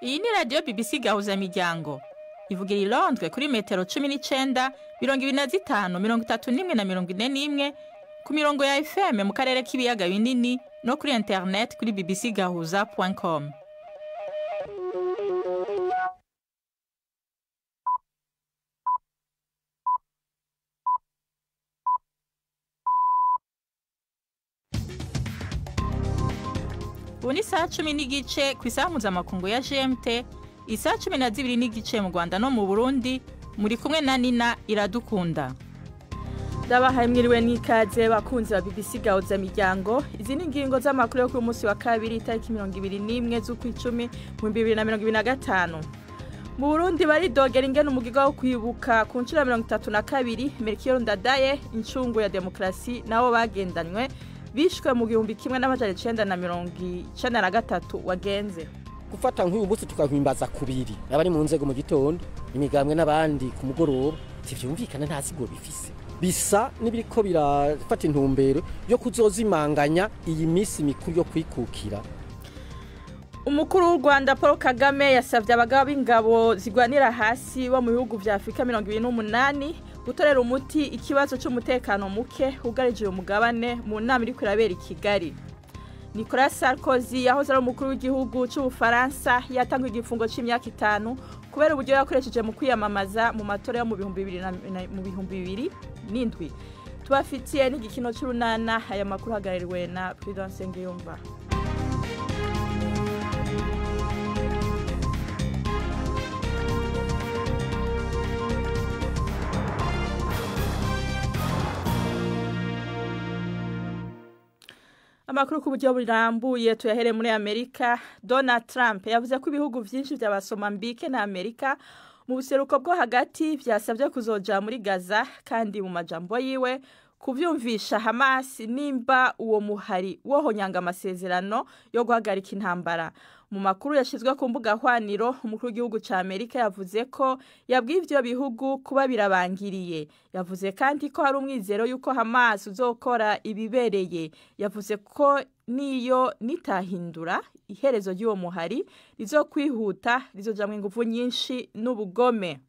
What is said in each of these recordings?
Iyi ni radio BBC Gahuza Miryango. Ivugira i Londres kuri metero 19, 25, 31 na 41 ku mirongo ya FM mu karere k'ibiyaga binini no kuri internet kuri bbcgahuza.com. Ubu ni saa 10 n'igice ku isaha mpuzamakungu ya GMT, isaha 12 n'igice mu Rwanda no mu Burundi, muri kumwe na Nina Iradukunda. Ndabahaye mwiriwe n'ikaze bakunzi ba BBC Gahuza Miryango. Izi ni ingingo z'amakuru yo ku munsi wa kabiri tariki 21 z'ukwicumi mu 2025. Mu Burundi baridogera ingene umugiga wo kwibuka ku nshuro 32 Melchior Ndadaye incungu ya demokrasi nabo bagendanywe bishwe mu 1993 wagenze. Gufata nk'uyu munsi tukahimbaza kubiri abari mu nzego mu gitondo imigambwe n'abandi ku mugoroba tivyumvikana nta sigo bifise bisa nibiriko birafata intumbero yo kuzozimanganya iyi misi mikuru yo kwikukira. Umukuru w'u Rwanda Paul Kagame yasavye abagabo b'ingabo zigwanira hasi bo mu bihugu vya Afrika 28 gutorera umuti ikibazo cy'umutekano muke ugarije uyu mugabane mu nama iri kwirabera i Kigali. Nicolas Sarkozy yahoze ari umukuru w'igihugu cy'Ubufaransa yatangiye igifungo c'imyaka 5 kubera uburyo yakoresheje mu kwiyamamaza mu matora yo mu 2007. Tubafitiye n'igikino cy'urunana aya makuru hagaririwe na Prudence Ngiyumva. Amakuru ku buryo burambuye tuyahere muri Amerika. Donald Trump yavuze ko ibihugu vyinshi by'Abasomambike na Amerika mu buseruko bwo hagati byasabye kuzoja muri Gaza, kandi mu majambo yiwe kuvyumvisha Hamas nimba uwo muhari wohonyanga amasezerano yo guhagarika intambara. Mu makuru yashizwe ku mbuga hwaniro, umukuru w'igihugu ca Amerika yavuze ko yabwiye ivyo bihugu kuba birabangiriye. Yavuze kandi ko hari umwizero yuko Hamas uzokora ibibereye. Yavuze ko niyo nitahindura iherezo ry'uwo muhari rizokwihuta, rizojamwe ingufu nyinshi n'ubugome.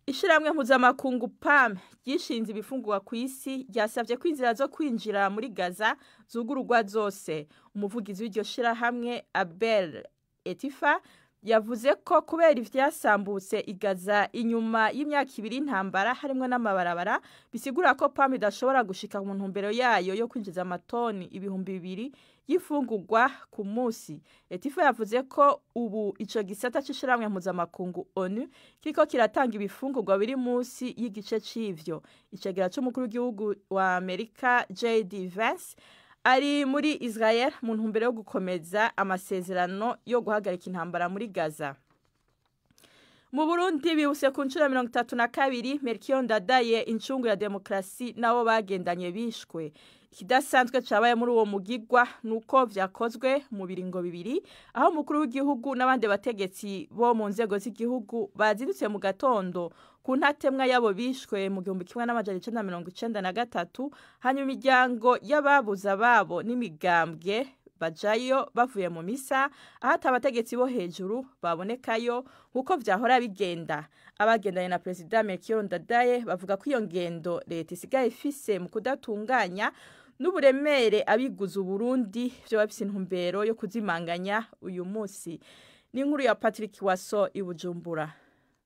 Ishiramwe mpuzamakungu PAM gishinze ibifungurwa ku isi ryasavye ko inzira zo kwinjira muri Gaza zugururwa zose. Umuvugizi w'iryo shirahamwe Abel Etifa yavuze ko kubera ivyasambutse igaza inyuma y'imyaka 2 intambara harimwe n'amabarabara bisigura ko PAM idashobora gushika mu ntumbero yayo yo kwinjiza amatoni 2,000 y'ifungurwa ku munsi. Etifa yavuze ko ubu ico gisata c'ishiramwe mpuzamakungu ONU kiriko kiratanga ibifungurwa biri munsi y'igice c'ivyo. Icegera c'umukuru w'igihugu wa Amerika JD Vance ari muri Israel mu ntumbero yo gukomeza amasezerano yo guhagarika intambara muri Gaza. Mu Burundi bibuse ku nshuro 32 Melchior Ndadaye incungu ya demokrasi nabo bagendanye bishwe. Ikidasanzwe cabaye muri uwo mugigwa nuko vyakozwe mu biringo bibiri, aho umukuru w'igihugu n'abandi bategetsi bo mu nzego z'igihugu bazindutse mu gatondo ku ntatemwa yabo bishwe mu 1993, hanyuma imiryango y'ababuza babo n'imigambwe bajayo bavuye mu misa, aho abategetsi bo hejuru babonekayo uko vyahora bigenda. Abagendanye na President Melchior Ndadaye bavuga ko iyo ngendo leta isigaye ifise mu kudatunganya n'uburemere abiguza Burundi byo bafise intumbero yo kuzimanganya uyu munsi. Ni inkuru ya Patrick Waso i Bujumbura.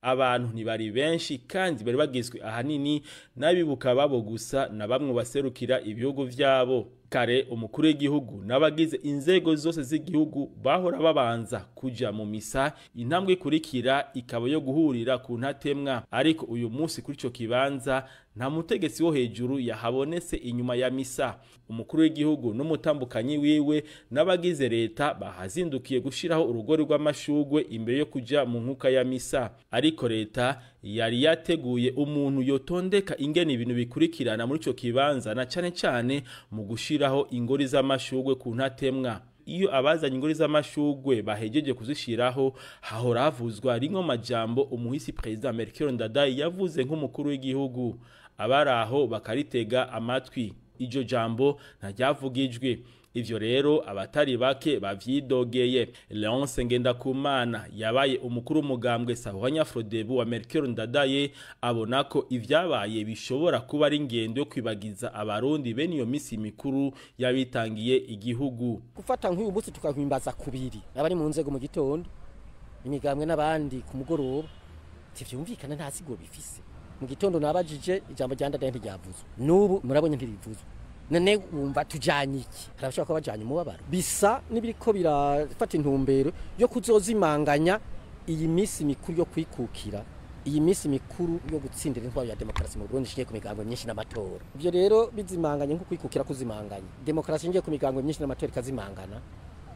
Abantu ntibari benshi kandi bari bagizwe ahanini n'abibuka babo gusa na bamwe baserukira ibihugu vyabo. Kare umukuru w'igihugu n'abagize inzego zose z'igihugu bahora babanza kuja mu misa, intambwe ikurikira ikaba yo guhurira ku ntatemwa. Ariko uyu munsi kuri ico kibanza nta mutegetsi wo hejuru yahabonetse inyuma ya misa. Umukuru w'igihugu n'umutambukanyi wiwe n'abagize leta bahazindukiye gushiraho urugori rw'amashugwe imbere yo kuja mu nkuka ya misa. Ariko leta yari yateguye umuntu yotondeka ingene ibintu bikurikirana muri ico kibanza, na cane mu gushiraho ingori z'amashugwe ku ntatemwa. Iyo abazanye ingori z'amashugwe bahejeje kuzishiraho, hahora havuzwa rimwe majambo umuhisi President Melchior Ndadaye yavuze nk'umukuru w'igihugu. Abaraho bakaritega amatwi. Ijo jambo ntaryavugijwe. ivyo rero abatari bake bavyidogeye. Leonce Ngendakumana yabaye umukuru w'umugambwe Sahwanya Frodebu wa Melchior Ndadaye abona ko ivyabaye bishobora kuba ari ingendo yo kwibagiza abarundi bene iyo misi mikuru yabitangiye igihugu. Gufata nk'uyu munsi tukahimbaza kubiri abari mu nzego mu gitondo imigambwe n'abandi ku mugoroba tivyumvikana nta sigo bifise. Mu gitondo nabajije ijambo rya Ndadaye ntiryavuzwe, n'ubu murabonye ntirivuzwe. None wumva tujanye iki? Harashobora kuba bajanye umubabaro bisa nibiriko birafata intumbero yo kuzozimanganya iyi misi mikuru yo kwikukira, iyi misi mikuru yo gutsindira intwaro ya demokrasi mu Burundi shiye ku migango myinshi n'amatora. Ivyo rero bizimanganye nko kwikukira kuzimanganya demokrasi ngiye ku migango myinshi n'amatora kazimangana,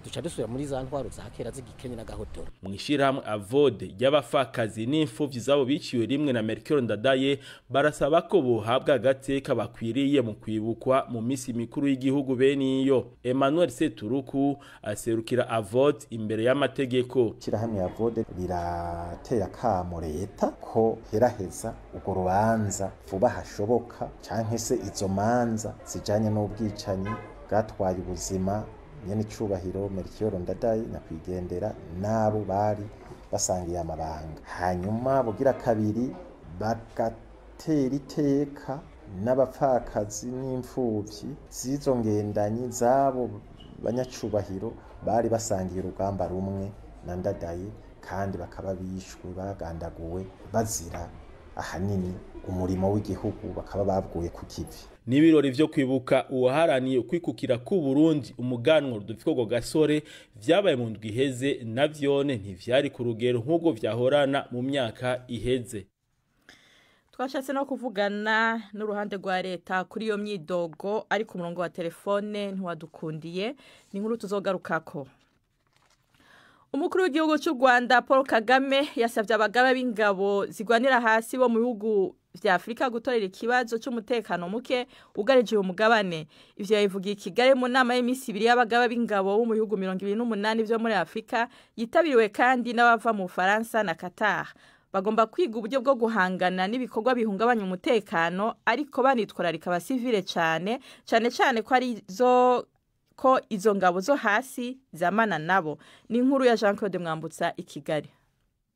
duca dusubira muri za ntwaro za kera z'igikenye n'agahotora. Mwishirahamwe Avode y'abafakazi n'imfuvyi zabo biciwe rimwe na Melchior Ndadaye barasaba ko bohabwa agateka bakwiriye mu kwibukwa mu misi mikuru y'igihugu bene iyo. Emmanuel Seturuku aserukira Avode imbere y'amategeko. Ishirahamwe Avode rirateye akamo leta ko heraheza urwo rubanza vuba hashoboka, canke se izo manza zijanye n'ubwicanyi bwatwaye ubuzima nyene cubahiro Melchior Ndadaye nyakwigendera nabo bari basangiye amabanga. Hanyuma bugira kabiri bagatera iteka n'abapfakazi n'imfuvyi zizo ngendanyi zabo banyacubahiro bari basangiye urugamba rumwe na Ndadaye, kandi bakaba bishwe bagandaguwe bazira ahanini umurimo w'igihugu, bakaba bavuye ku kivi. N'ibirori vyo kwibuka uwaharaniye kwikukira ku Burundi umuganwa Rudoviko Gasore vyabaye mu ndwi iheze, navyone ntivyari ku rugero nk'ubwo vyahorana mu myaka iheze. Twashatse no kuvugana n'uruhande rwa leta kuri iyo myidogo, ariko umurongo wa telefone ntiwadukundiye. Ni inkuru tuzogarukako. Umukuru w'igihugu cy'u Rwanda Paul Kagame yasavye abagaba b'ingabo zigwanira hasi bo mu bihugu vya Afrika gutorera ikibazo cy'umutekano muke ugarije uyu mugabane. Ivyo yabivugiye Kigali mu nama y'imisi 2 y'abagaba b'ingabo bo mu bihugu 28 vyo muri Afrika, yitabiriwe kandi n'abava mu Faransa na Qatar. Bagomba kwiga uburyo bwo guhangana n'ibikorwa bihungabanya umutekano, ariko banitwararika abasivile cyane ko izo ngabo zo hasi zamana nabo. Ni inkuru ya Jean Claude Mwambutsa i Kigali.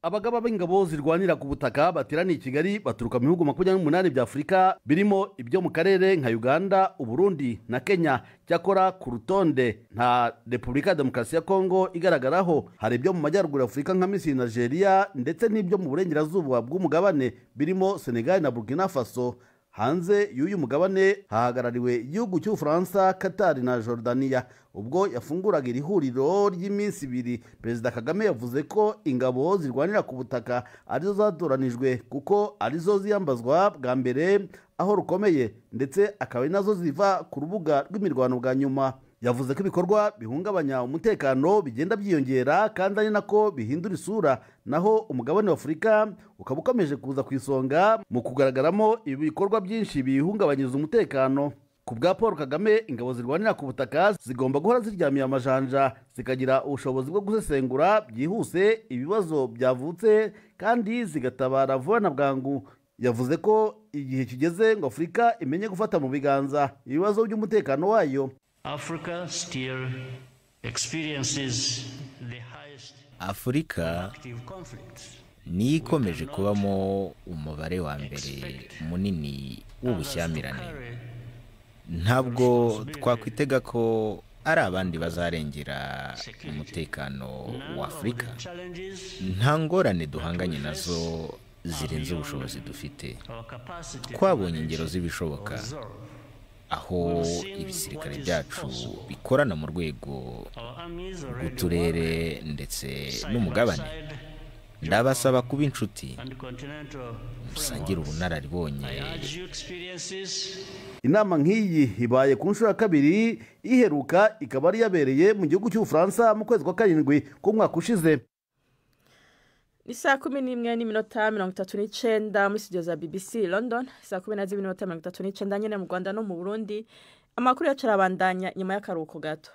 Abagaba b'ingabo zirwanira ku butaka bateraniye Kigali baturuka mu bihugu 28 bya Afrika birimo ibyo mu karere nka Uganda, Uburundi na Kenya. Cyakora ku rutonde nta Republika ya Demokarasi ya Kongo igaragaraho. Hari ibyo mu majyaruguru ya Afrika nka Misiri na Nigeria, ndetse n'ibyo mu burengerazuba bw'umugabane birimo Senegal na Burkina Faso. Hanze y'uyu mugabane hahagarariwe igihugu cy'Ubufaransa, Qatar na Jordania. Ubwo yafunguraga iri huriro ry'iminsi 2, Perezida Kagame yavuze ko ingabo zirwanira ku butaka arizo zatoranijwe kuko arizo ziyambazwa bwa mbere aho rukomeye, ndetse akaba nazo ziva ku rubuga rw'imirwano bwa nyuma. Yavuze ko ibikorwa bihungabanya umutekano bigenda byiyongera kandi ari nako bihindura isura, naho umugabane wa Afrika ukaba ukomeje kuza ku isonga mu kugaragaramo ibikorwa byinshi bihungabanyiriza umutekano. Ku bwa Paul Kagame, ingabo zirwanira ku butaka zigomba guhora ziryamiye amajanja, zikagira ubushobozi bwo gusesengura byihuse ibibazo byavutse kandi zigatabara vuba na bwangu. Yavuze ko igihe kigeze ngo Afrika imenye gufata mu biganza ibibazo by'umutekano wayo. Africa still experiences the highest Afrika ni ikomeje kubamo umubare wa mbere munini w'ubushyamirane. Ntabwo twakwitega ko ari abandi bazarengera umutekano wa Afrika. Nta ngorane duhanganye nazo zirenze ubushobozi dufite. Twabonye ingero z'ibishoboka aho ibisirikare byacu bikorana mu rwego rw'uturere ndetse n'umugabane. Ndabasaba kuba inshuti, musangira ubunararibonye. Inama nk'iyi ibaye ku nshuro ya kabiri, iheruka ikaba ari yabereye mu gihugu cy'Ubufaransa mu kwezi kwa 7 k'umwaka ushize. Ni saa 11:39 muri studio za BBC London, saa 12:39 nyene mu Rwanda no mu Burundi. Amakuru yacarabandanya nyuma y'akaruhuko gato.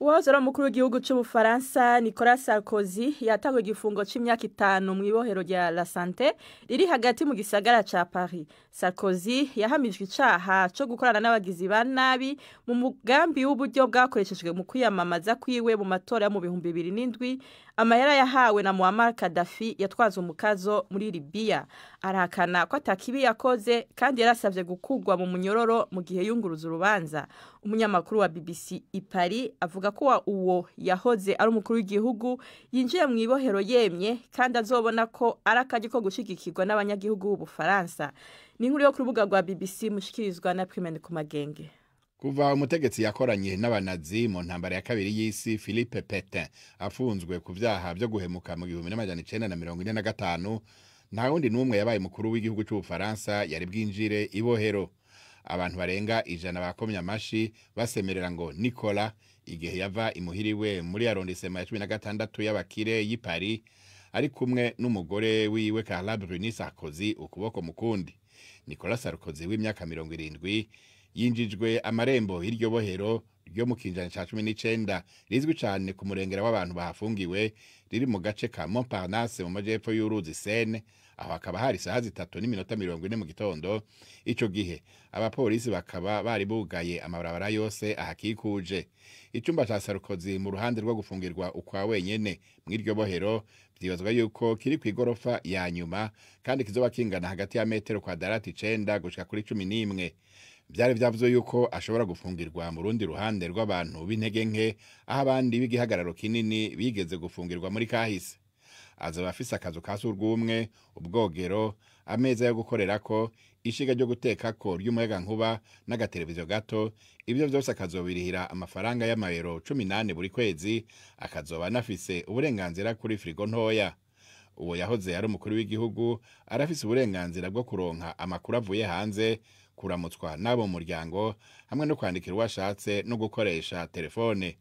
Uwahoze ari umukuru w'igihugu cy'Ubufaransa Nicolas Sarkozy yatangwe igifungo c'imyaka 5 mu ibohero rya La Santé riri hagati mu gisagara ca Paris. Sarkozy yahamijwe icaha cyo gukorana n'abagizi ba nabi mu mugambi w'uburyo bwakoreshejwe mu kwiyamamaza kwiwe mu matora mu 2007. Amahera yahawe na Muammar Gaddafi yatwaza umukazo muri Libya. Arahakana ko atakibi yakoze kandi yarasavye gukugwa mu munyororo mu gihe yunguruza urubanza. Umunyamakuru wa BBC i Paris avuga ko uwo yahoze ari umukuru w'igihugu yinjiye mu ibohero yemye kandi azobona ko arakaje ko gushigikirwa n'abanyagihugu b'Ubufaransa. Ni inkuru yo ku rubuga rwa BBC mushikirizwa na Prime Kumagenge. Kuva umutegetsi yakoranye n'abanazi mu ntambara ya kabiri y'isi Philippe Pétain afunzwe ku vyaha byo guhemuka mu 1945 nta wundi numwe yabaye mukuru w'igihugu cy'Ubufaransa yari bwinjire ibohero. Abantu barenga 100 bakomye amashi basemerera ngo Nicolas igihe yava imuhiriwe muri arrondissement ya 16 y'abakire y'i Paris ari kumwe n'umugore wiwe Carla Bruni Sarkozy ukuboko mukundi. Nicolas Sarkozy w'imyaka 70 yinjijwe amarembo y'iryo bohero ryo mu kinjana ca 19 rizwi cyane ku murengera w'abantu bahafungiwe riri mu gace ka Montparnasse mu majepfo y'uruzi Seine, aho akaba hari saha 3:40 mu gitondo. Ico gihe abapolisi bakaba bari bugaye amabarabara yose ahakikuje. Icumba ca Sarkozy mu ruhande rwo gufungirwa ukwa wenyene mw'iryo bohero byibazwa yuko kiri ku igorofa ya nyuma kandi kizoba kingana hagati ya metero kwadarati 9 gushika kuri 11. Byari byavuze yuko ashobora gufungirwa mu rundi ruhande rw'abantu b'intege nke aho abandi b'igihagararo kinini bigeze gufungirwa muri kahise. Azoba afise akazu ka surwumwe, ubwogero, ameza yo gukorerako, ishiga ryo gutekako ry'umuyaga nkuba n'agateleviziyo gato. Ibyo byose akazobirihira amafaranga y'amayero 18 buri kwezi. Akazoba anafise uburenganzira kuri frigo ntoya. Uwo yahoze ari umukuru w'igihugu arafise uburenganzira bwo kuronka amakuru avuye hanze, kuramutswa n'abo muryango hamwe no kwandikira uwashatse no gukoresha telefone.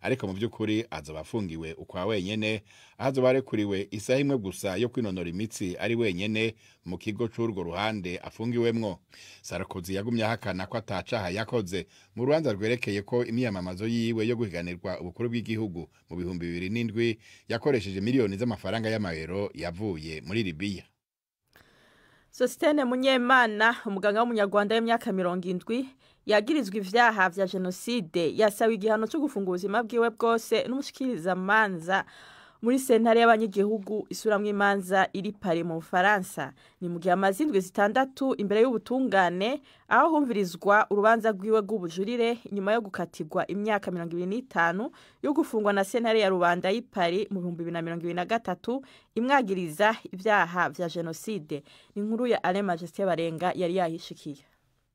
Ariko mu by'ukuri azoba afungiwe ukwa wenyene, azoba arekuriwe isaha imwe gusa yo kwinonora imitsi ari wenyene mu kigo c'urwo ruhande afungiwemwo. Sarkozy yagumye ahakana ko atacaha yakoze mu rubanza rwerekeye ko imyamamazo yiwe yo guhiganirwa ubukuru bw'igihugu mu 2007 yakoresheje miliyoni z'amafaranga y'amayero yavuye muri Libya. Sostene Munyemana, umuganga w'umunyarwanda w'imyaka 70 yagirizwa ivyaha vya genocide, yasawe igihano cyo gufunga ubuzima bwiwe bwose n'umushikiriza manza muri sentare y'abanyagihugu isuramwe imanza iri Paris mu Bufaransa. Ni mu gihe amazindwi 6 imbere y'ubutungane aho humvirizwa urubanza rwiwe rw'ubujurire nyuma yo gukatirwa imyaka 25 yo gufungwa na sentare ya rubanda y'i Paris mu 2023 imwagiriza ivyaha vya genocide. Ni inkuru ya Alain Majesté Barenga yari yahishikiye.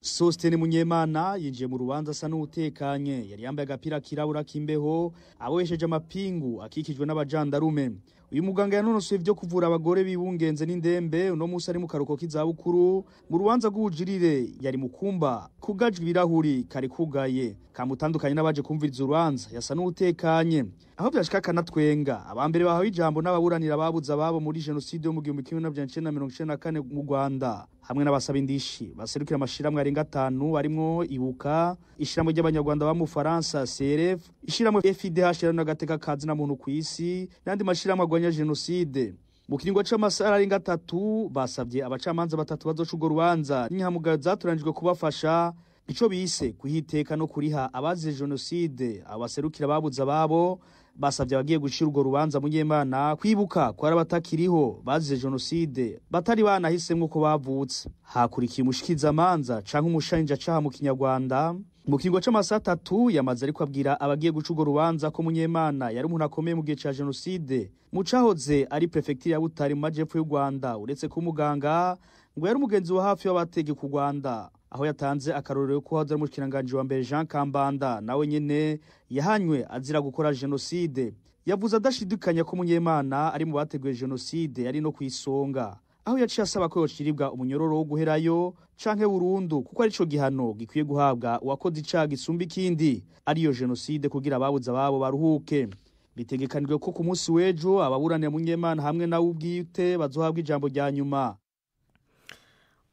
Sostene Munyemana yinjiye mu rubanza asa n'utekanye, yari yambaye agapira kirabura k'imbeho, abohesheje amapingu akikijwe n'abajandarume. Uyu muganga yanonosoye ibyo kuvura abagore bibungenze n'indembe, uno musi ari mu karuko k'izabukuru. Mu rubanza rw'ubujurire yari mu kumba kugajwe ibirahuri kari kugaye, kamutandukanye n'abaje kumviriza urubanza, yasa n'utekanye. Aho byashika kanatwenga, abambere bahawe ijambo n'ababuranira babuza ababo muri genocide yo mu 1994 mu Rwanda, hamwe n'abasaba indishi baserukira amashiramwe arenga 5 arimwo Ibuka, ishiramwe ry'abanyarwanda ba mu Faransa CRF, ishiramwe FIDH n'agateka kazi na muntu kw'isi n'andi mashiramwe agwanya genocide. Mu kiringo c'amasara arenga 3 basabye abacamanza 3 bazoca urwo rubanza n'inyamugayo zaturanijwe kubafasha ico bise kuhiteka no kuriha abazize genocide. Abaserukira babuza babo basabye abagiye gushira urwo rubanza Munyemana kwibuka ko arabatakiriho bazize genocide batari banahisemwe ko bavutse. Hakurikiye umushikiza manza canke umushinja caha mu Kinyarwanda. Mu kiringo c'amasa 3 yamaze ariko abwira abagiye guca urwo rubanza ko Munyemana yari umuntu akomeye mu gihe ca genocide mu cahoze ari prefecture ya Butare mu majepfo y'u Rwanda, uretse ko umuganga ngo yari umugenzi wa hafi w'abatege ku Rwanda, aho yatanze akarorero ko hadari umushikiranganje wa mbere Jean Kambanda nawe nyene yahanywe azira gukora genocide. Yavuze adashidukanya ko Munyemana ari mu bateguye genocide yari no kwisonga, aho yaciye asaba ko yociribwa umunyororo wo guherayo canke burundu kuko ari co gihano gikwiye guhabwa uwakoze icaha gisumba ikindi ariyo genocide kugira ababuza babo baruhuke. Bitegekanijwe ko ku munsi w'ejo ababuranira Munyemana hamwe nawe ubwite bazohabwa ijambo rya nyuma.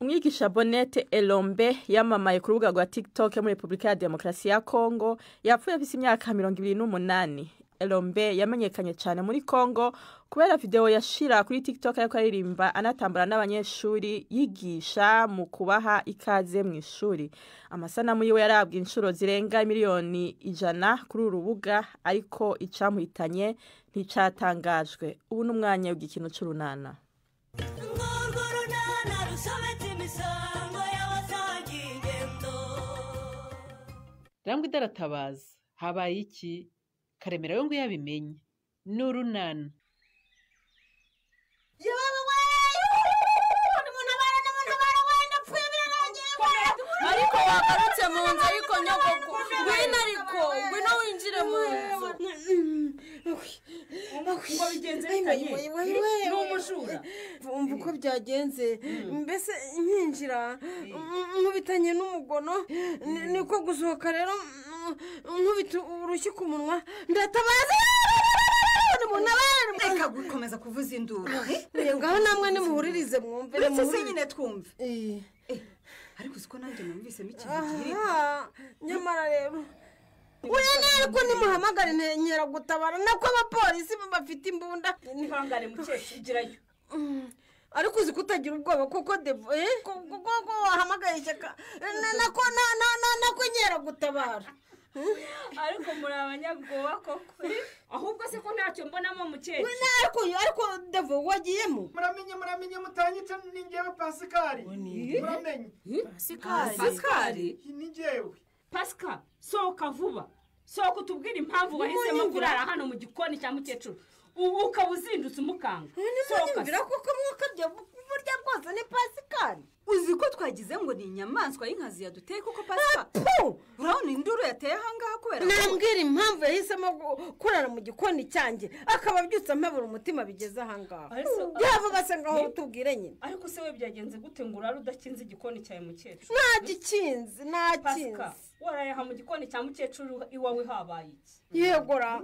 Umwigisha Bonete Elombe yamamaye ku rubuga rwa TikTok muri Republika ya Demokarasi ya Kongo yapfuye afite imyaka 28. Elombe yamenyekanye cyane muri Kongo kubera video yashira kuri TikTok ariko aririmba anatambara n'abanyeshuri yigisha mu kubaha ikaze mu ishuri. Amasanamu yiwe yarabwa inshuro zirenga miliyoni 100 kuri urubuga ariko icamuhitanye nticatangajwe. Ubu n'umwanya w'igikino c'urunana. Rangwa idaratabaza habaye iki Karemera yo ngo yabimenye n'urunana ariko wagarutse mu nzu ariko nyogoko ngwino winjire mu nzu ngo bigenze bitanye n'umujura umva uko byagenze mbese nkinjira nkubitanye n'umugono niko gusohoka rero nkubita urushyi ku munwa ndatabaza reka gukomeza kuvuza induru ngaho namwe nimuhuririze mwumve uretse se nyine twumve ariko uziko nanjye numvisemo ikintu kiri nyamara rero uya nariko nimuhamagara intengera gutabara nako abapolisi bafite imbunda nihangane mukeshigirayo ariko uzi kutagira ubwoba koko devo kuko wahamagaye ishyaka nako nkera gutabara ariko muri abanyabwoba koko ahubwo se ko ntacyo mbonamo mukeke ariko devo wagiyemo muramenye mutanyica ni njyewe Pasikari muramenye Pasikari ni njyewe Pasika sohoka vuba sohoka utubwire impamvu wahisemo kurara hano mu gikoni cya mukecuru ubu ukaba uzindutse umukanga sohoka koko mwakabye burya bwose ni Pasikari uzi ko twagize ngo ni inyamaswa y'inkazi yaduteye kuko Pasika urabona induru yateye ahangaha kubera nambwira impamvu yahisemo kurara mu gikoni cyanjye akaba abyutse amabura umutima bigeze ahangaha yavuga se ngaho utubwire nyine ariko se we byagenze gute ngo urare udakinze igikoni cyawe mukecuru ntagikinze warayaha mu gikoni cya mukecuru iwawe habaye iki yegora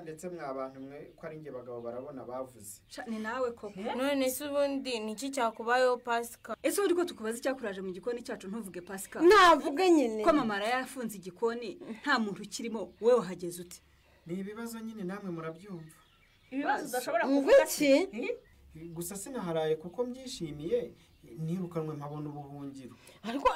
ndetse mwabantu mwe ko ari nge bagabo barabona bavuze ni nawe koko none se ubundi niki cyakubayeho Pasika ese uri ko tukubaza icyakuraje mu gikoni cyacu ntuvuge Pasika navuge nyine ko mama yafunze igikoni nta muntu ukirimo wowe wahageze ute ni ibibazo nyine namwe murabyumva ibibazo udashobora kuvuga iki gusa sinaharaye kuko mbyishimiye nirukanwe mpabona ubuhungiro ariko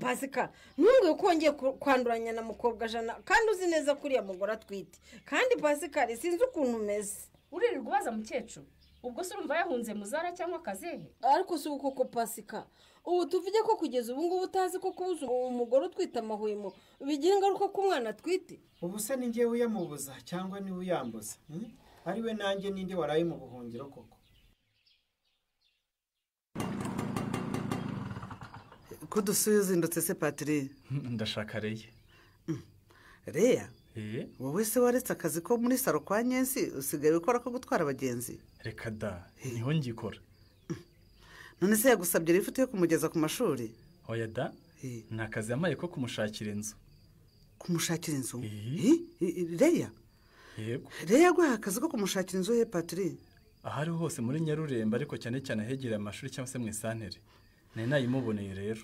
Pasika ntumbwe ko wongeye kwanduranya na mukobwa Jana kandi uzi neza kuri ya mugore atwite kandi Pasika sinzi ukuntu umeze uririrwa ubaza mukecuru ubwo se urumva yahunze muzara cyangwa akazehe ariko si uko Pasika ubu tuvuge ko kugeza ubu ngubu utazi ko kubuza umugore utwite amahwemo bigira ingaruka ku mwana atwite ubu se ni njyewe uyamubuza cyangwa niwe uyambuza ari we nanjye ninde waraye mu buhungiro koko ko dusuye uzindutse se Patiri ndashaka Reya wowe se waretse akazi ko muri saro kwa Nyensi usigaye ukora ko gutwara abagenzi reka da niho ngikora none se yagusabye ifoto yo kumugeza ku mashuri oya da ni akazi yamaye ko kumushakira inzu Reya yego Reya yaguhaye akazi ko kumushakira inzu he Patiri ahari hose muri Nyarurembo ariko cyane cyane hegereye amashuri cyangwa se mu isantere nayimuboneye rero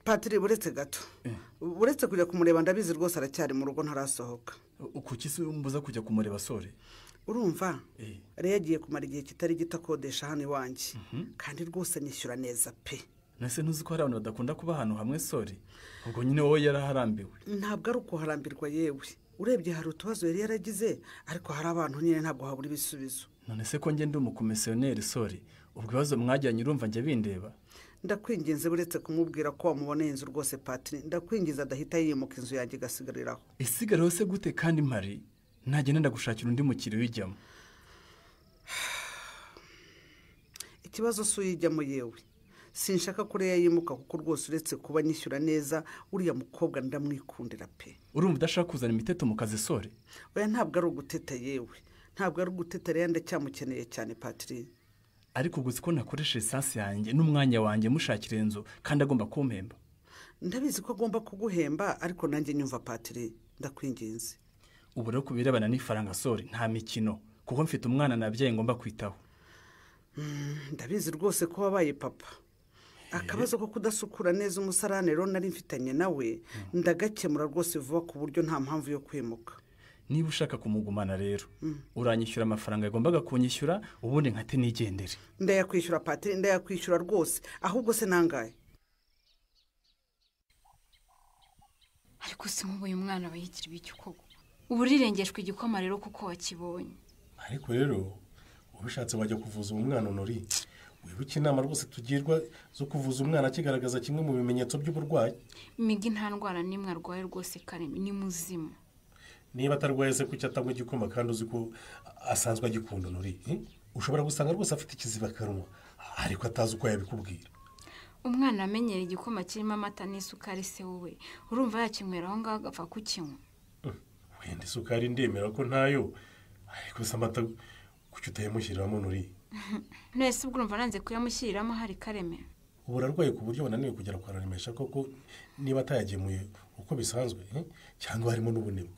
Patiri buretse gato buretse kujya kumureba ndabizi rwose aracyari mu rugo ntarasohoka kuki se umbuza kujya kumureba sore urumva Reya yagiye kumara igihe kitari gito akodesha hano iwanjye kandi rwose nishyura neza pe nase ntuzi ko hari abantu badakunda kuba ahantu hamwe sore ubwo nyine wowe yaraharambiwe ntabwo ari ukuharambirwa yewe urebye hari utubazo yari yaragize ariko hari abantu nyine ntabwo habura ibisubizo none se ko njye ndi umukomisiyoneri sore ubwo ibibazo mwajyanye urumva njye bindeba ndakwinginze buretse kumubwira ko wamuboneye inzu rwose Patiri ndakwinginze adahita yimuka inzu yanjye igasigariraho isigaraho se gute kandi mpari ntagenda ndagushakira undi mukiriya uyijyamo ikibazo si uyijyamo yewe sinshaka ko Reya yimuka kuko rwose uretse kuba nyishyura neza uriya mukobwa ndamwikundira pe urumva udashaka kuzana imiteto mu kazi sore oya ntabwo ari uguteta yewe ntabwo ari uguteta Reya ndacyamukeneye cyane Patiri ariko gusa ko nakoresha esansi yanjye n'umwanya wanjye mushakira inzu kandi agomba kumpemba ndabizi ko agomba kuguhemba ariko nanjye nyumva Patiri ndakwinginze ubu rero kubirebana n'ifaranga sore nta mikino kuko mfite umwana nabyaye ngomba kwitaho ndabizi rwose ko wabaye papa akabazo ko kudasukura neza umusarane rero nari mfitanye nawe ndagakemura rwose vuba ku buryo nta mpamvu yo kwimuka. Niba ushaka kumugumana rero uranyishyura amafaranga yagombaga kunyishyura ubundi nkate nigendere. Ndayakwishyura Patiri, ndayakwishyura rwose, ahubwo se nangaye. Ariko se nk'ubu umwana aba yigira ibiki koko? Ubu rirengeshwe igikoma rero kuko wakibonye. Ariko rero ubishatse wajya kuvuza umwana Honori. Wibuke inama rwose tugirwa zo kuvuza umwana akigaragaza kimwe mu bimenyetso by'uburwayi. Migi nta ndwara n'imwe arwaye rwose Kareme, ni muzima. Niba atarwaye se kuki atanywa igikoma kandi uzi ko asanzwe agikunda Honori? Ushobora gusanga rwose afite ikiziba kanwa ariko atazi uko yabikubwira. Umwana amenyera igikoma kirimo amata n'isukari se wowe urumva yakinywera aho ngaho agapfa kukinywa. Wenda isukari ndemera ko ntayo ariko se amata kuki utayamushyiriramo Honori? Nese ubwo urumva nanze kuyamushyiriramo hari Kareme. Ubu ararwaye ku buryo bananiwe kugera kwa Ranimesha koko niba atayagemuye uko bisanzwe cyangwa harimo n'ubunebwe.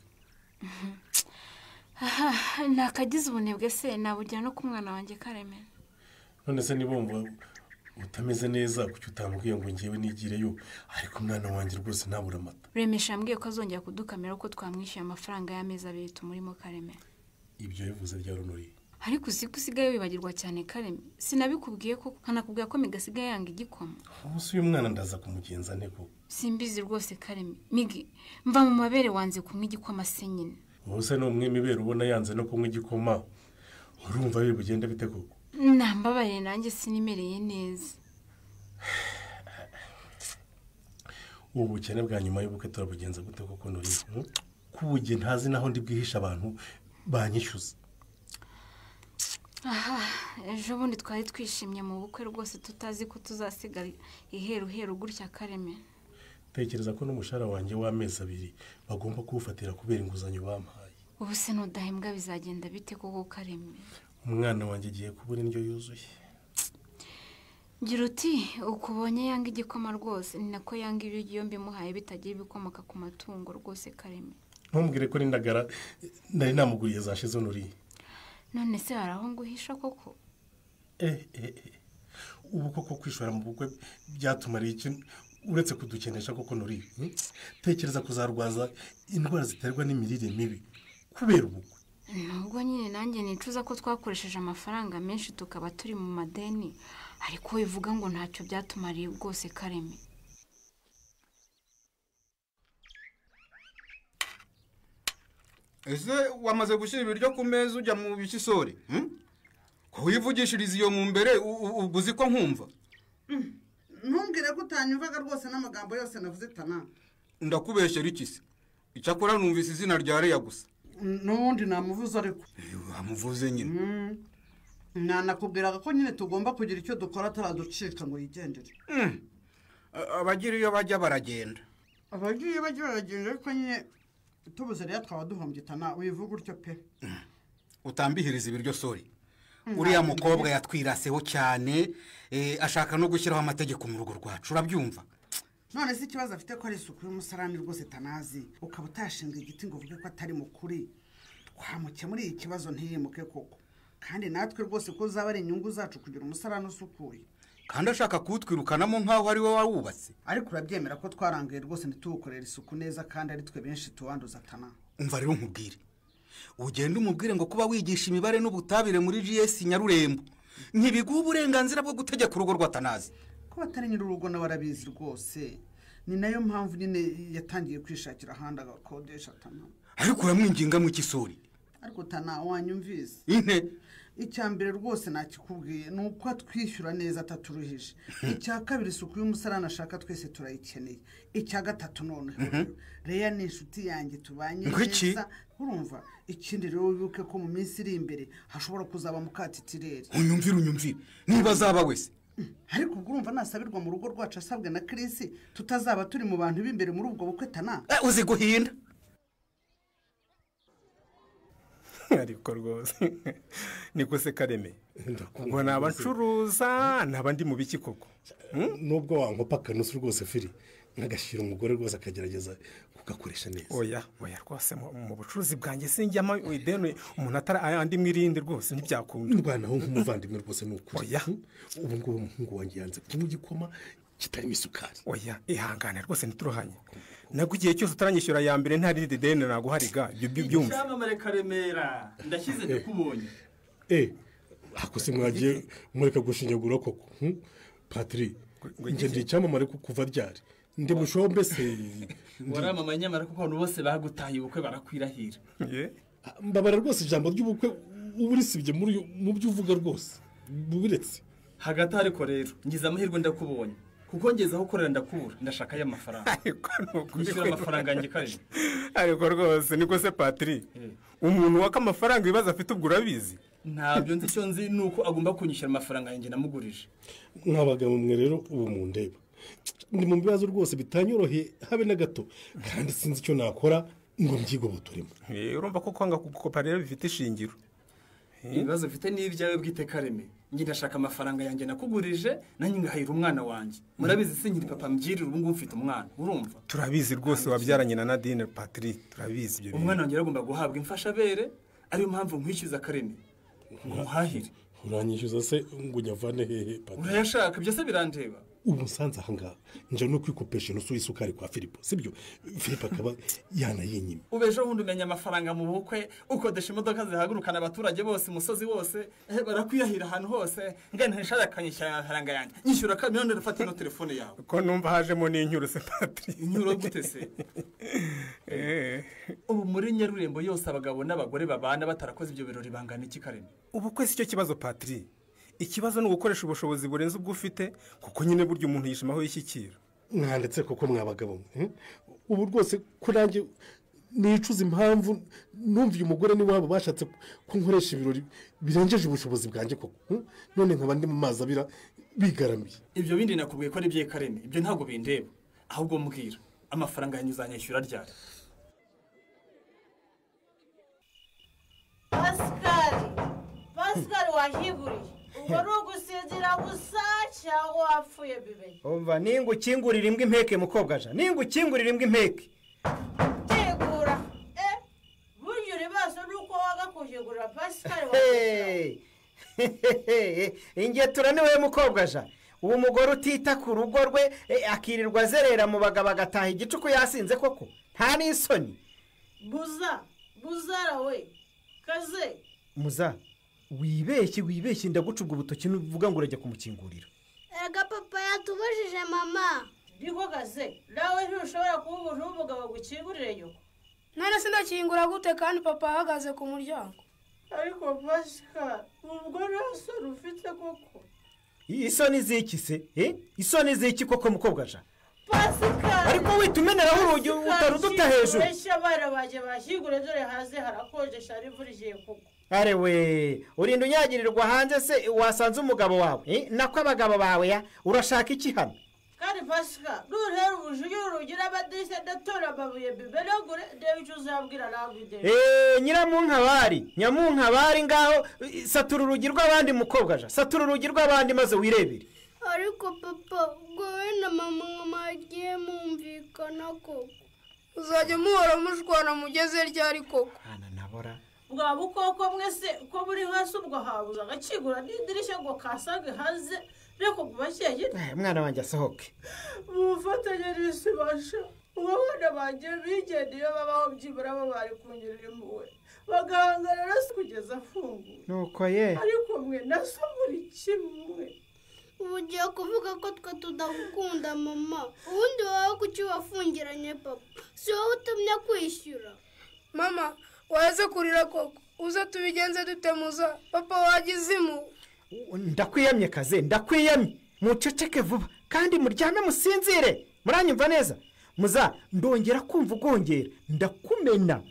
Nakagize ubunebwe se nabugira no ku mwana wanjye Kareme. None se nibumva utameze neza kuki utamubwiye ngo ngiyewe nigireyo ariko umwana wanjye rwose ntabura amata. Remesha ambwiye ko azongera kudukamera ko twamwishyuye amafaranga y'amezi 2 tumurimo Kareme. Ibyo bivuze rya Honori. Ariko usigaye wibagirwa cyane Kareme. Sinabikubwiye ko nkanakubwiye ko Migasigaye yanga igikoma. Ubuso uyu mwana ndaza kumugenza nte ko? Simbizi rwose Kareme. Migi mva mu mabere wanze kunywa igikoma se nyine. Ubuse no umwe mibere ubona yanze no kunywa igikoma. Urumva biri bugenda bite koko? Nambabaye nanjye sinimereye neza. Ubu cyane bwa nyuma y'ubuke turabugenza gute koko Honori? Kubuge ntazi naho ndi bwihisha abantu banyishyuza. Ejo bundi twari twishimye mu bukwe rwose tutazi ko tuzasigara iheru gutya Kareme. Tekereza ko n'umushara wanjye w'amezi 2 bagomba kuwufatira kubera inguzanyo bampaye. Ubu se nudahembwa bizagenda bite koko Kareme? Umwana wanjye giye kubura indyo yuzuye. Ngira uti ukubonye yanga igikoma rwose ni nako yanga ibiryo mbimuhaye bitagira ibikomoka ku matungo rwose Kareme. Ntumbwire ko n'indagara nari namuguriye zashize Honori. None se haraho nguhisha koko? Ubu koko kwishora mu bukwe byatumariye iki uretse kudukenesha koko Honori? Tekereza kuzarwaza indwara ziterwa n'imirire mibi kubera ubukwe. Nubwo nyine nanjye nicuza ko twakoresheje amafaranga menshi tukaba turi mu madeni ariko bivuga ngo ntacyo byatumariye rwose Kareme. Ese wamaze gushyira ibiryo ku meza ujya mu bishisori? Ko wivugishiriza iyo mu mbere uguzi ko nkumva? Ntumbwire ko utanyumvaga rwose n'amagambo yose navuze Tana. Ndakubeshyera iki se? Icyakora numvise izina rya Leya gusa. N'ubundi namuvuze ariko. Amuvuze nyine. Nanakubwiraga ko nyine tugomba kugira icyo dukora ataraducika ngo yigendere. Abagira iyo bajya baragenda. Abagiye baragenda ariko nyine tubuze rero twaba duhombye Tana wivuga utyo pe. Utambihiriza ibiryo sori. Uriya mukobwa yatwiraseho cyane ashaka no gushyiraho amategeko mu rugo rwacu urabyumva? None se ikibazo afite ko ari isuku y'umusarani rwose Tanazi ukaba utashinga igiti ngo uvuge ko atari mukuri. Twamuke muri iki kibazo ntiyimuke koko. Kandi natwe rwose ko zaba ari inyungu zacu kugira umusarani usukuye. Kandi ashaka kutwirukanamo nkaho ari wowe wawubatse. Ariko urabyemera ko twarangaye rwose ntituwukorera isuku neza kandi ari twe benshi tuwanduza Tana. Umva rero nkubwire. Ugenda umubwire ngo kuba wigisha imibare n'ubutabire muri GS Nyarurembo ntibiguha uburenganzira bwo gutegeka urugo rwa Tanazi. Ko batari nyir'urugo n'abarabizi rwose. Ni nayo mpamvu nyine yatangiye kwishakira ahandi agakodesha Tana. Ariko uramwinginga mu kisori. Ariko Tana wanyumvise. Inte icyambere rwose nakikubwiye nuko atwishyura neza ataturuhije. Icya kabiri isuku y'umusarani ashaka twese turayikeneye. Icya gatatu none Leya ni inshuti yanjye tubanye neza. Urumva ikindi rero wibuke ko mu minsi iri imbere hashobora kuzaba mukatitirere. Unyumvire niba azaba wese. Ariko urumva nasabirwa mu rugo rwacu asabwe na Chris tutazaba turi mu bantu b'imbere muri ubwo bukwe Tana. Uzi guhinda. Ariko rwose niko se Kareme ngo nabacuruza nabandi mu biki koko nubwo wankopa kanusu rwose firi nagashira umugore rwose akagerageza kugakoresha neza. Oya rwose mu bucuruzi bwanjye sinjyama ideni umuntu atari andi mwirinde rwose ntibyakunda. Ndwana ho nk'umuvandimwe rwose n'ukuri. Oya ubu ngubu umuhungu wanjye yanze kunywa igikoma kitarimo isukari. Oya ihangane rwose ntituruhanye. Nabwo igihe cyose utaranyishyura ya mbere nta rindi deni naguhariga ibyo byumva. Icyamamare Karemera ndashyize ndakubonye. Ako se mwagiye mureka gushinyagura koko. Patri, nje ndi icyamamare kuva ryari. Ndi bushoho mbese. Waramamaye nyamara kuko abantu bose bagutaye ubukwe barakwirahira. Mbabara rwose ijambo ry'ubukwe uburisibye mu byo uvuga rwose. Bubiretse. Hagati ariko rero ngize amahirwe ndakubonye. Kuko ngeze aho korera ndakubura ndashaka ya mafaranga. Nishyura amafaranga yanjye kare. Ariko rwose niko se Patri. Umuntu waka amafaranga ibibazo afite ubwo urabizi. Ntabyo nzi icyo nzi nuko agomba kunyishyura amafaranga yanjye namugurije. Mwabagabo mwe rero ubu mundeba. Ndi mu bibazo rwose bitanyoroheye habe na gato kandi sinzi icyo nakora ngo mbyigobotoremo. Urumva ko kwanga kukopa rero bifite ishingiro. Ibibazo bifite n'ibyawe bwite Kareme. Ngi ndashaka amafaranga yanjye nakugurije nanjye ngahira umwana wanjye. Murabizi se nkiri papa mbyirira ubu ngubu mfite umwana. Urumva? Turabizi rwose wabyaranye na Nadine Patri. Turabizi ibyo. Umwana wanjye agomba guhabwa imfashabere ariyo mpamvu nkwishyuza Kareme. Muhahire. Uranyishyuza se ngo nyavane hehe Patri? Urayashaka byose birandeba. Umusanze ahangaha nje no kwikopesha nusu isukari kwa Filipo sibyo Filipo akaba yanayinyima ubejo hundi umenya amafaranga mu bukwe ukodesha imodoka zihagurukana abaturage bose umusozi wose barakwiyahira ahantu hose ngene ntishaka kanyishyura amafaranga yanjye nyishyura kamyone rufata no telefone yawe ko numva hajemo n'inyuro se Patri inyuro gute se ubu muri Nyarurembo yose abagabo n'abagore babana batarakoze ibyo birori bangana iki Kareme ubukwe si cyo kibazo Patri ikibazo ni ugukoresha ubushobozi burenze ubwo ufite kuko nyine buryo umuntu yishimaho yishyikira mwanditse koko mwabagabo ubu rwose ko nanjye nicuza impamvu numviye umugore niwabo bashatse kunkoresha ibirori birengeje ubushobozi bwanjye koko none nkaba ndi mu mazi abira bigaramiye ibyo bindi nakubwiye ko ari bye Kareme ibyo ntabwo bindeba ahubwo mbwira amafaranga yanyuzanyishyura ryari Pascal wahiguriye ubwo ari ugusinzira gusa cyangwa wapfuye bibe umva ninga ukingurira imbwa impeke mukobwaja ninga ukingurira imbwa impeke tegura buryo ribaso nuko waga kujegura Pascal ingetura niwe mukobwaja uwo mugore utita ku rugo rwe akirirwa azerera mu bagabo agataha igicuku yasinze koko nta n'isoni buzara we kaze muza wibeshye ndagucubwa ubutoki n'uvuga ngo urajya kumukingurira ega papa yatubujije mama ndiko kaze nawe ntushobora kuba umuntu w'umugabo gukingurire yo none sindakingura gute kandi papa ahagaze ku muryango ariko Pascal ubwo rasoro ufite koko isoni ziki se isoni ziki koko mukobwaja Pascal ariko witumeneraho urugi utaruduta hejuru esha bara baje bashigure dore haze harakonje shari vurije koko are we urinda unyagirirwa hanze se wasanze umugabo wawe nako abagabo bawe ya urashaka iki hano kandi Pascal ruhera ubujuje urugira abadirishya datora babuye biberagure debe icyo uzabwira nagwide nyamunkabari ngaho satura urugi rw'abandi mukobwaja satura urugi rw'abandi maze wirebere ariko papa wowe na mama mwamagiye mumvikana koko uzajya muhora mushwana mugeze ryari koko nabora bwa bukoko mwese ko buri hasi ubwo habuza agakigura n'idirishya ngo kasage haze reko kubashyeye mwana wanjye asohoke mufatanye n'isibasha ubona banjye bigendeye babaho byibura bari kunyurira impuwe bagahangana rasi kugeza afunguye nuko ye ariko mwe naso muri kimwe ubu ugiye kuvuga ko twe tudagukunda mama ubundi wowe kuki wafungiranye papa si wowe utumye kwishyura mama waze kurira koko uze tubigenze dutemuza papa wagize impuhwe ndakwiyamye kaze ndakwiyamye muceceke vuba kandi muryame musinzire muranyumva neza muza ndongera kumva ugongera ndakumena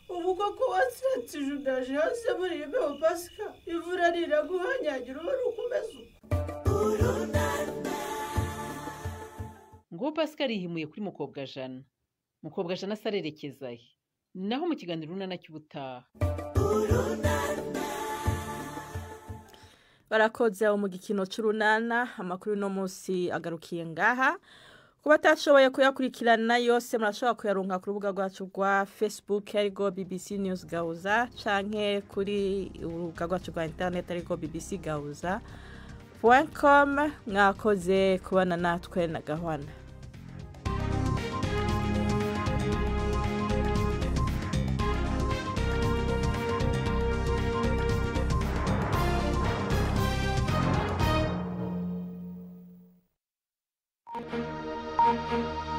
ubu koko watsiratije udaje hasi muri imbeho Pascal ivura riraguhanyagira uba rukomeza ngo Pascal yihimuye kuri Mukobwajana Mukobwajana asarerekezaye naho mu kiganiro runana cy'ubutaha barakoze mu gikino cy'urunana amakuru no munsi agarukiye ngaha kuba atashoboye kuyakurikirana yose murashobora kuyaronka ku rubuga rwacu rwa Facebook arigo BBC News Gauza canke kuri urubuga rwacu rwa internet arigo BBC Gauza gmail.com. Mwakoze kubana natwe na Gahwana. Thank you.